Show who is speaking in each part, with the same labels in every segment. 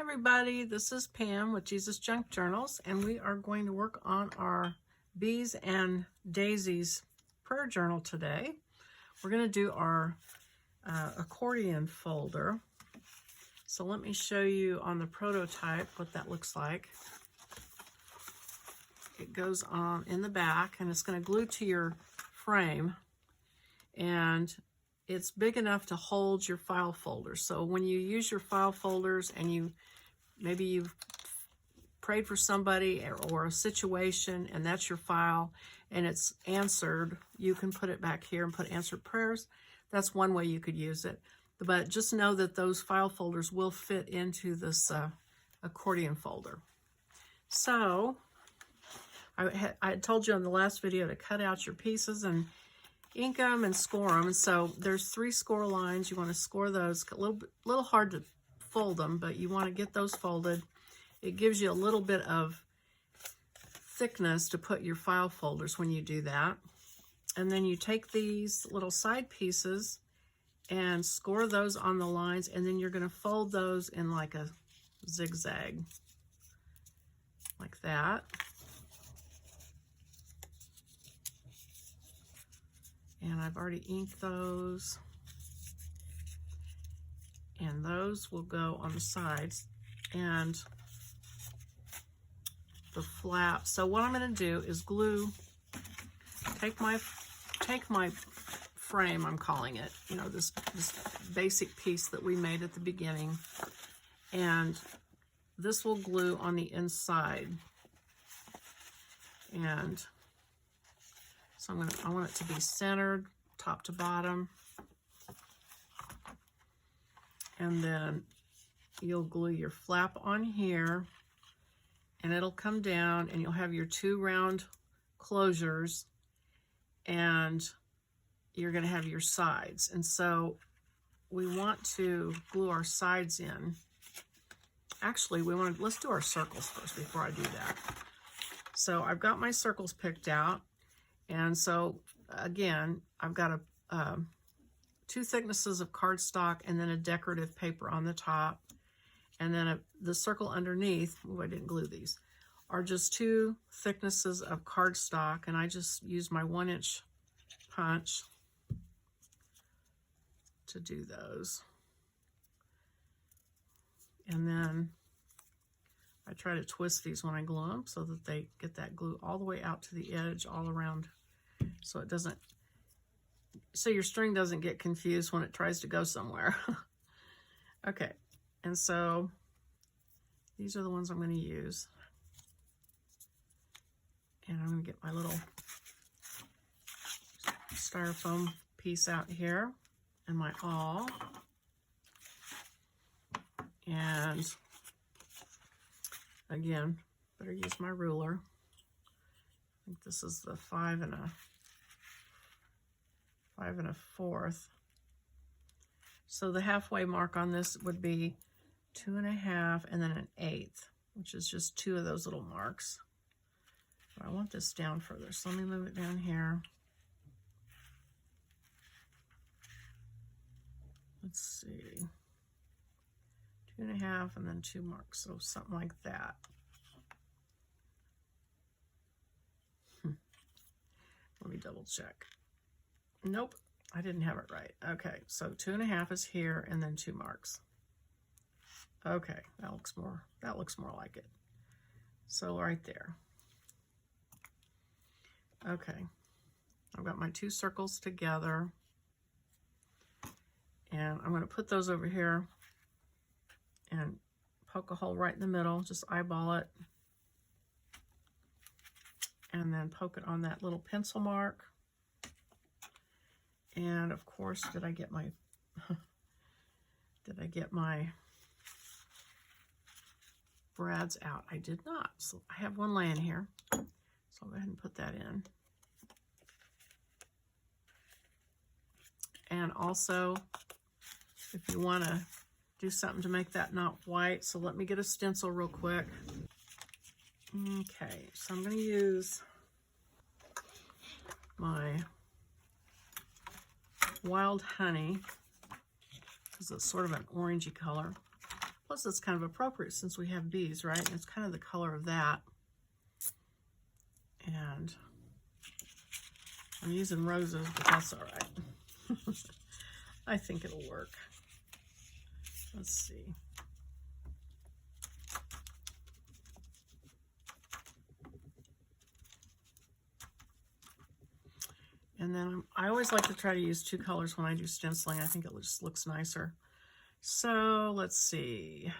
Speaker 1: everybody, this is Pam with Jesusjunkjournals, and we are going to work on our Bees and Daisies prayer journal today. We're going to do our accordion folder. So let me show you on the prototype what that looks like. It goes on in the back, and it's going to glue to your frame, and it's big enough to hold your file folders. So when you use your file folders and maybe you've prayed for somebody or a situation and that's your file and it's answered, you can put it back here and put answered prayers. That's one way you could use it. But just know that those file folders will fit into this accordion folder. So I had told you in the last video to cut out your pieces and ink them and score them. And so there's 3 score lines. You want to score those. A little hard to fold them, but you want to get those folded. It gives you a little bit of thickness to put your file folders when you do that. And then you take these little side pieces and score those on the lines, and then you're going to fold those in like a zigzag, like that. And I've already inked those. And those will go on the sides and the flap. So what I'm going to do is glue, take my frame, I'm calling it, you know, this basic piece that we made at the beginning, and this will glue on the inside. And so I want it to be centered, top to bottom. And then you'll glue your flap on here, and it'll come down, and you'll have your 2 round closures, and you're going to have your sides. And so we want to glue our sides in. Actually, let's do our circles first before I do that. So I've got my circles picked out. And so, again, I've got 2 thicknesses of cardstock and then a decorative paper on the top. And then the circle underneath, I didn't glue these, are just 2 thicknesses of cardstock. And I just use my 1-inch punch to do those. And then I try to twist these when I glue them so that they get that glue all the way out to the edge, all around, so your string doesn't get confused when it tries to go somewhere. Okay, and so these are the ones I'm going to use. And I'm going to get my little styrofoam piece out here and my awl. And again, better use my ruler. I think this is the 5 1/4. So the halfway mark on this would be 2 1/2 and then 1/8, which is just 2 of those little marks. But I want this down further, so let me move it down here. Let's see, 2 1/2 and then 2 marks, so something like that. Let me double check. Nope, I didn't have it right. Okay, so 2 1/2 is here and then 2 marks. Okay, that looks more like it. So right there. Okay, I've got my 2 circles together, and I'm going to put those over here and poke a hole right in the middle, just eyeball it, and then poke it on that little pencil mark. And of course, did I get my brads out? I did not. So I have one laying here. So I'll go ahead and put that in. And also, if you want to do something to make that not white, so let me get a stencil real quick. Okay, so I'm going to use my Wild Honey, because it's sort of an orangey color. Plus it's kind of appropriate since we have bees, right? And it's kind of the color of that. And I'm using roses, but that's all right. I think it'll work. Let's see. And then I always like to try to use 2 colors when I do stenciling. I think it just looks nicer. So let's see.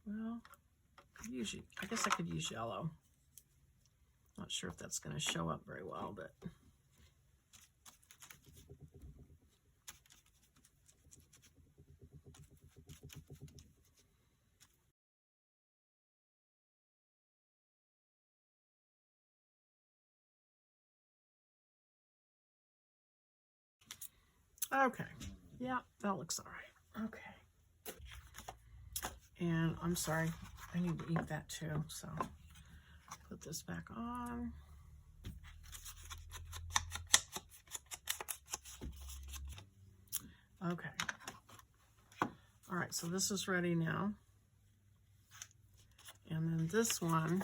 Speaker 1: Well, I guess I could use yellow. Not sure if that's going to show up very well, but okay. Yeah, that looks all right. Okay. And I'm sorry, I need to eat that too, so put this back on. Okay. All right, so this is ready now. And then this one,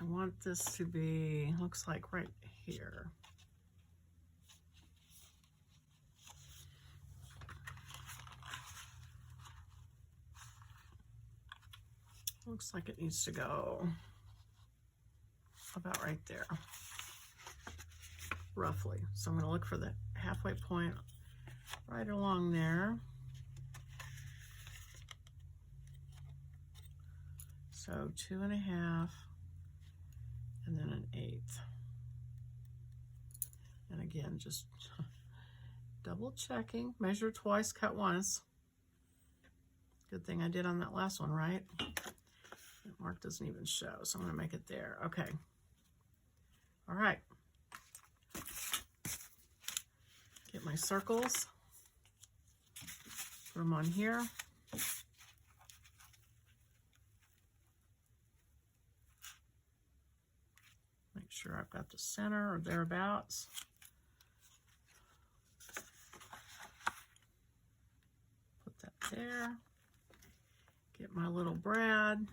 Speaker 1: I want this to be, looks like right here. Looks like it needs to go about right there, roughly. So I'm going to look for the halfway point right along there. So 2.5, and then 1/8. And again, just double checking, measure twice, cut once. Good thing I did on that last one, right? That mark doesn't even show, so I'm going to make it there. Okay. All right. Get my circles. Put them on here. Make sure I've got the center or thereabouts. Put that there. Get my little brad.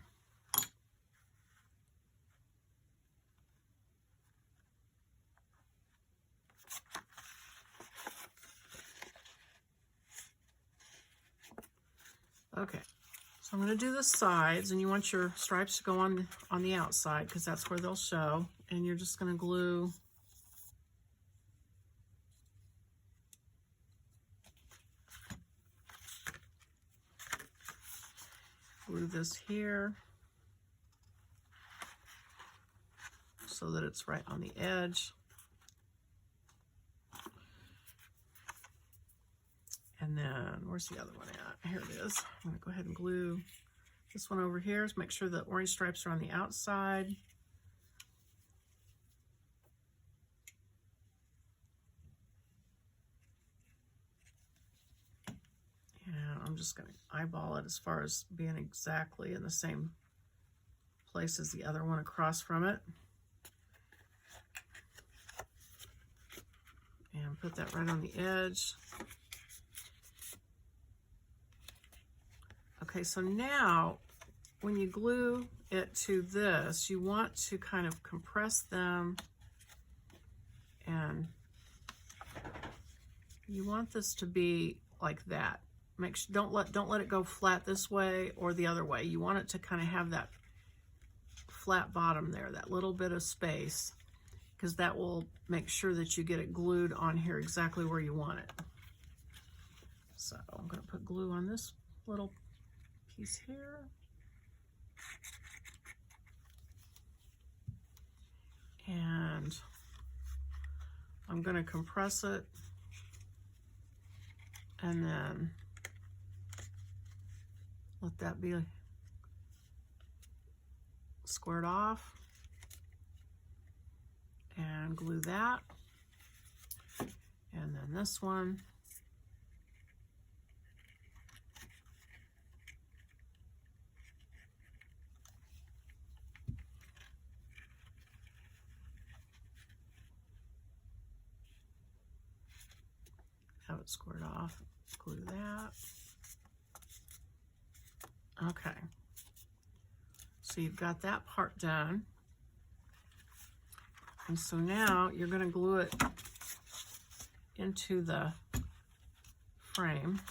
Speaker 1: Okay, so I'm going to do the sides, and you want your stripes to go on the outside because that's where they'll show. And you're just going to glue this here so that it's right on the edge. And then, where's the other one at? Here it is. I'm going to go ahead and glue this one over here. Make sure the orange stripes are on the outside. And I'm just going to eyeball it as far as being exactly in the same place as the other one across from it. And put that right on the edge. Okay, so now when you glue it to this, you want to kind of compress them, and you want this to be like that. Make sure, don't let it go flat this way or the other way. You want it to kind of have that flat bottom there, that little bit of space, because that will make sure that you get it glued on here exactly where you want it. So I'm going to put glue on this little piece here. And I'm going to compress it and then let that be squared off and glue that. And then this one. have it squared off. Glue that. Okay. So you've got that part done. And so now you're going to glue it into the frame.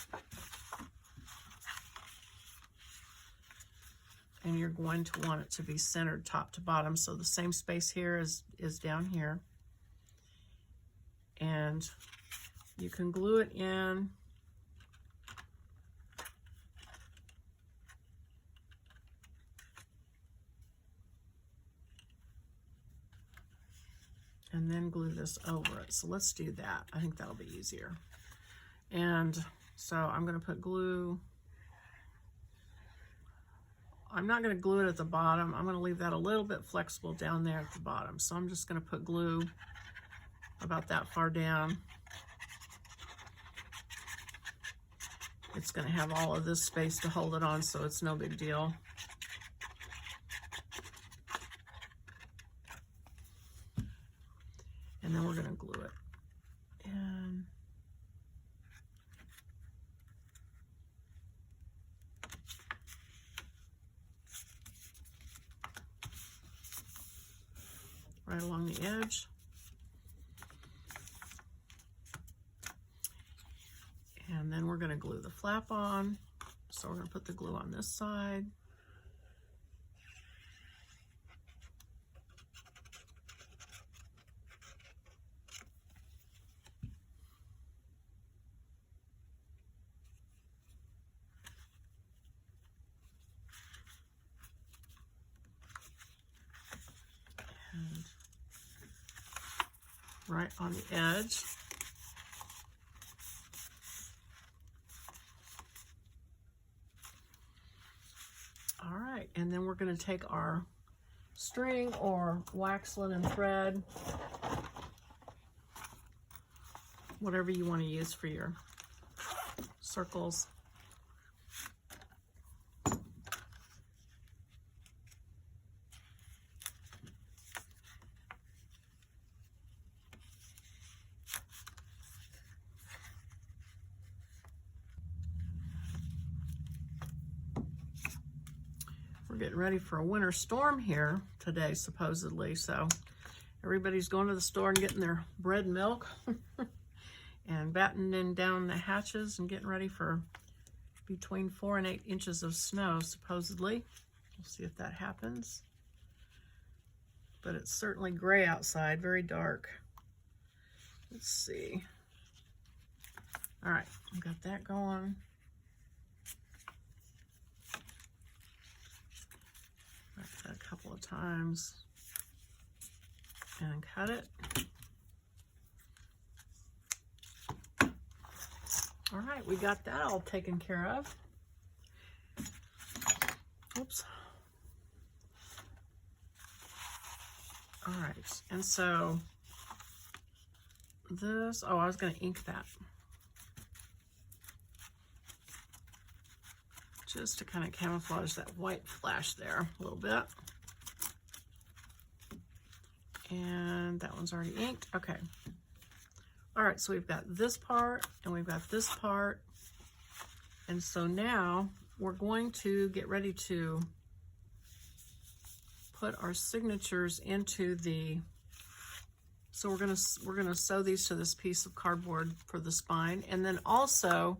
Speaker 1: And you're going to want it to be centered top to bottom. So the same space here is down here. And you can glue it in. And then glue this over it. So let's do that. I think that'll be easier. And so I'm going to put glue. I'm not going to glue it at the bottom. I'm going to leave that a little bit flexible down there at the bottom. So I'm just going to put glue about that far down. It's going to have all of this space to hold it on, so it's no big deal. And then we're going to glue it in. Right along the edge. And then we're going to glue the flap on. So we're going to put the glue on this side. And right on the edge. All right, and then we're going to take our string or wax linen thread, whatever you want to use for your circles. We're getting ready for a winter storm here today, supposedly. So everybody's going to the store and getting their bread and milk and battening down the hatches and getting ready for between 4 and 8 inches of snow, supposedly. We'll see if that happens. But it's certainly gray outside, very dark. Let's see. All right, I've got that going. That a couple of times and cut it. All right, we got that all taken care of. Oops. All right, and so this, oh, I was going to ink that. Just to kind of camouflage that white flash there a little bit. And that one's already inked. Okay. All right, so we've got this part and we've got this part. And so now we're going to get ready to put our signatures into the, so we're gonna sew these to this piece of cardboard for the spine. And then also,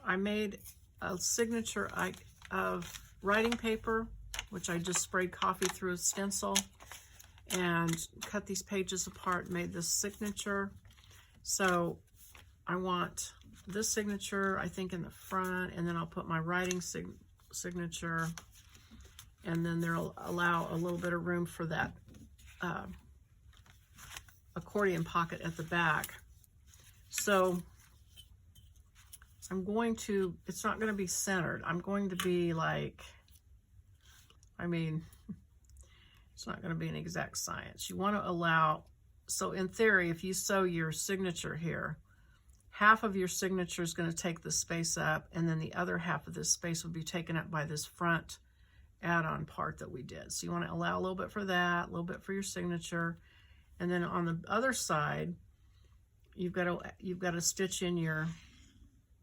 Speaker 1: I made a signature of writing paper, which I just sprayed coffee through a stencil and cut these pages apart, made this signature. So I want this signature, I think, in the front, and then I'll put my writing signature, and then there'll allow a little bit of room for that accordion pocket at the back. So I'm going to, it's not going to be centered. I'm going to be like, I mean, it's not going to be an exact science. You want to allow, so in theory, if you sew your signature here, half of your signature is going to take the space up, and then the other half of this space will be taken up by this front add-on part that we did. So you want to allow a little bit for that, a little bit for your signature. And then on the other side, you've got to stitch in your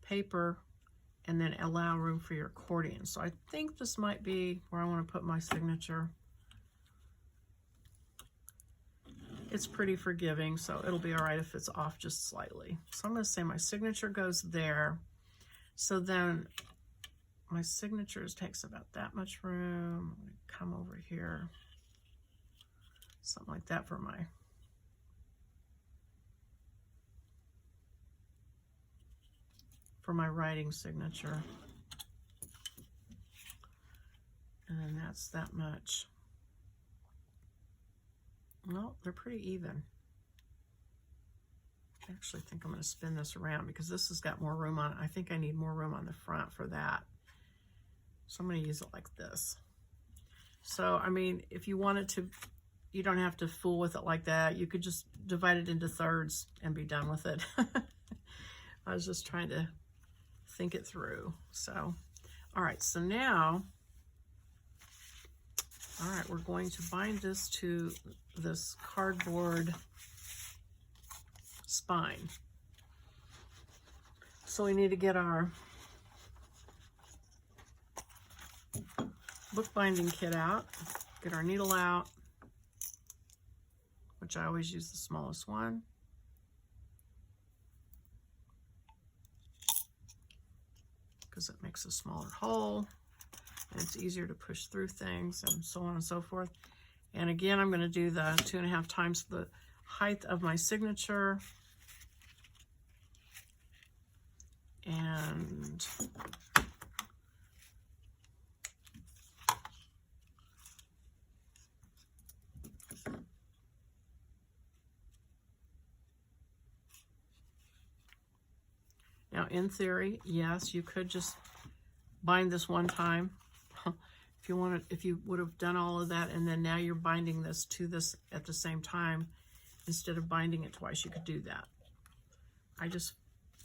Speaker 1: paper and then allow room for your accordion. So I think this might be where I want to put my signature. It's pretty forgiving, so it'll be all right if it's off just slightly. So I'm going to say my signature goes there. So then my signatures takes about that much room. I'm going to come over here. Something like that for my writing signature. And then that's that much. Well, they're pretty even. I actually think I'm going to spin this around because this has got more room on it. I think I need more room on the front for that. So I'm going to use it like this. So, I mean, if you wanted to, you don't have to fool with it like that. You could just divide it into thirds and be done with it. I was just trying to think it through. So, all right, so now, all right, we're going to bind this to this cardboard spine. So we need to get our bookbinding kit out, get our needle out, which I always use the smallest one. Because it makes a smaller hole and it's easier to push through things and so on and so forth. And again, I'm going to do the 2.5 times the height of my signature. And now, in theory, yes, you could just bind this one time. If you wanted, if you would have done all of that, and then now you're binding this to this at the same time, instead of binding it twice, you could do that. I just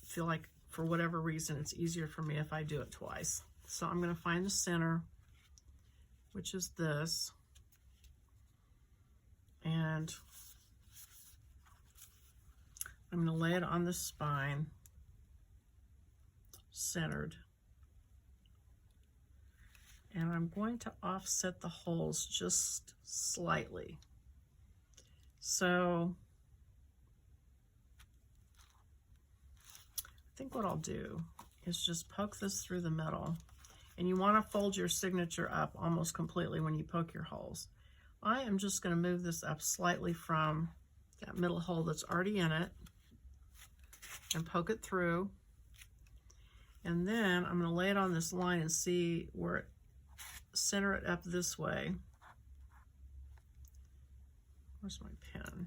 Speaker 1: feel like for whatever reason, it's easier for me if I do it twice. So I'm going to find the center, which is this, and I'm going to lay it on the spine, centered. And I'm going to offset the holes just slightly. So I think what I'll do is just poke this through the middle. And you want to fold your signature up almost completely when you poke your holes. I am just going to move this up slightly from that middle hole that's already in it and poke it through. And then I'm going to lay it on this line and see where it, center it up this way. Where's my pen?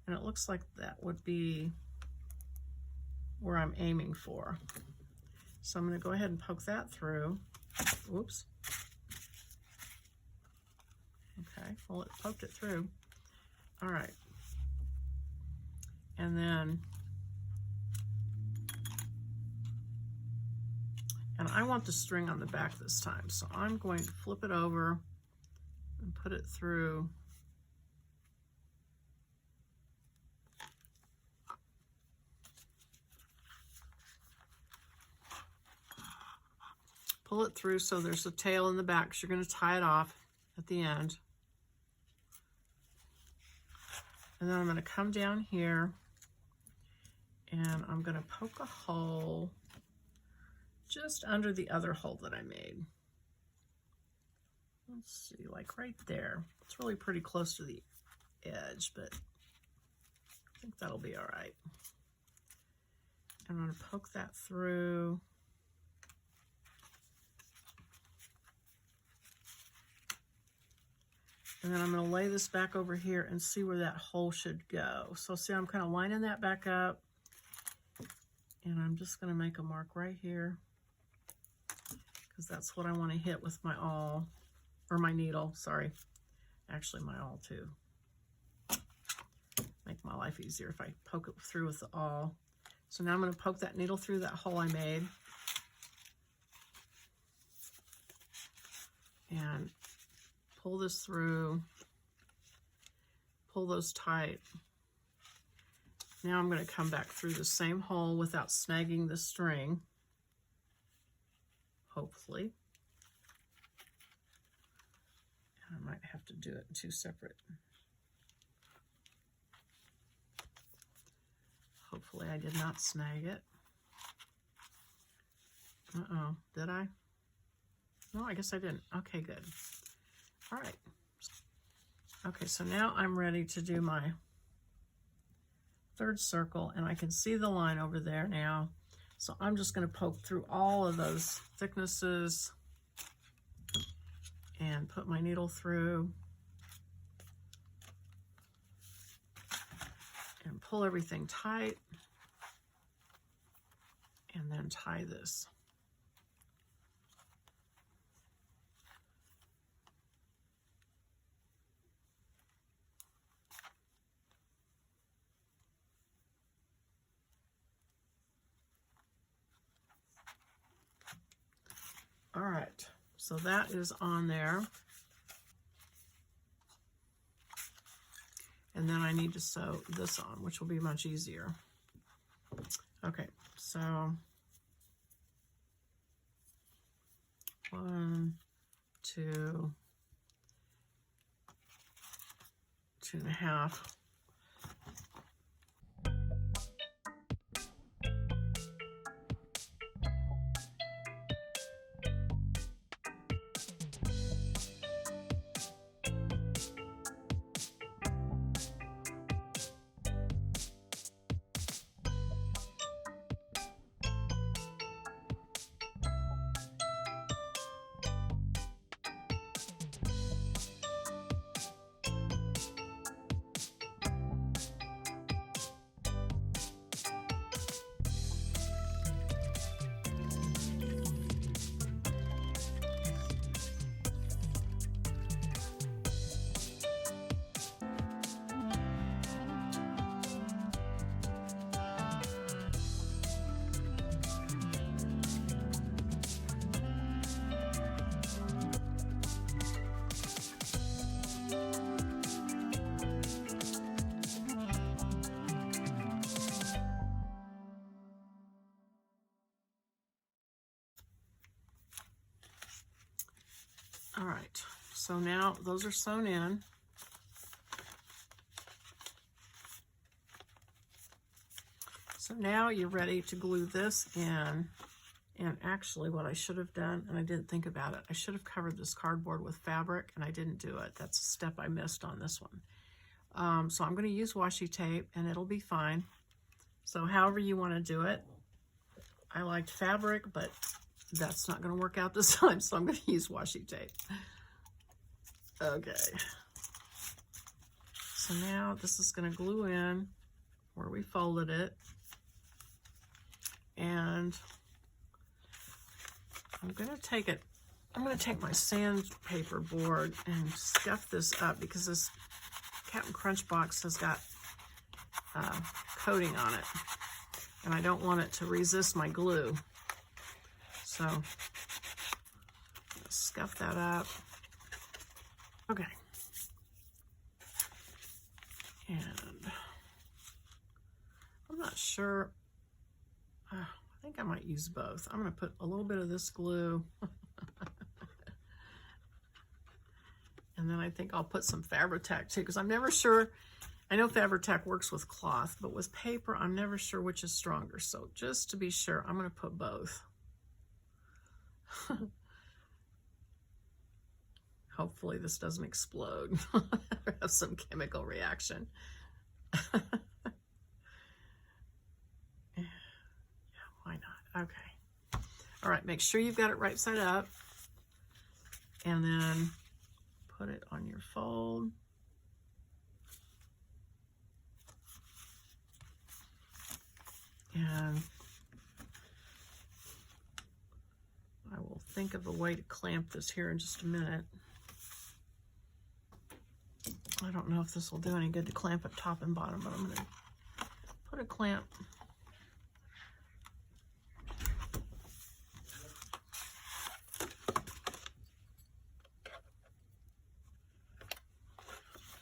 Speaker 1: And it looks like that would be where I'm aiming for. So I'm going to go ahead and poke that through. Whoops. Okay, well, it poked it through. All right. And then, and I want the string on the back this time, so I'm going to flip it over and put it through. Pull it through so there's a tail in the back, because you're going to tie it off at the end. And then I'm going to come down here and I'm going to poke a hole just under the other hole that I made. Let's see, like right there. It's really pretty close to the edge, but I think that'll be all right. I'm going to poke that through. And then I'm going to lay this back over here and see where that hole should go. So see, I'm kind of lining that back up. And I'm just going to make a mark right here, because that's what I want to hit with my awl, or my needle, sorry. Actually, my awl too. Make my life easier if I poke it through with the awl. So now I'm going to poke that needle through that hole I made. And pull this through, pull those tight, Now I'm going to come back through the same hole without snagging the string, hopefully. I might have to do it in two separate. Hopefully I did not snag it. Uh-oh, did I? No, I guess I didn't. Okay, good. All right. Okay, so now I'm ready to do my third circle, and I can see the line over there now. So I'm just going to poke through all of those thicknesses and put my needle through and pull everything tight, and then tie this. All right, so that is on there. And then I need to sew this on, which will be much easier. Okay, so 1, 2, 2.5. All right, so now those are sewn in. So now you're ready to glue this in. And actually what I should have done, and I didn't think about it, I should have covered this cardboard with fabric, and I didn't do it. That's a step I missed on this one. So I'm going to use washi tape, and it'll be fine. So however you want to do it. I liked fabric, but that's not going to work out this time, so I'm going to use washi tape. Okay. So now this is going to glue in where we folded it. And I'm going to take it, I'm going to take my sandpaper board and scuff this up because this Captain Crunch box has got coating on it. And I don't want it to resist my glue. So, scuff that up. Okay. And I'm not sure. I think I might use both. I'm going to put a little bit of this glue. And then I think I'll put some Fabri-Tac too, because I'm never sure. I know Fabri-Tac works with cloth, but with paper, I'm never sure which is stronger. So just to be sure, I'm going to put both. Hopefully this doesn't explode or have some chemical reaction. Yeah, why not? Okay. All right, make sure you've got it right side up. And then put it on your fold. And I will think of a way to clamp this here in just a minute. I don't know if this will do any good to clamp it top and bottom, but I'm going to put a clamp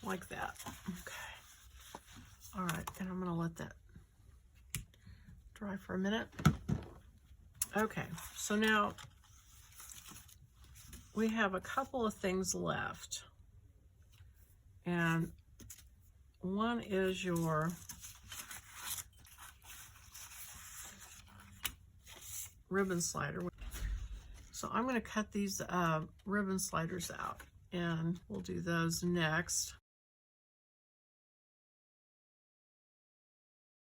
Speaker 1: like that. Okay. All right, and I'm going to let that dry for a minute. Okay, so now we have a couple of things left. And one is your ribbon slider. So I'm going to cut these ribbon sliders out, and we'll do those next.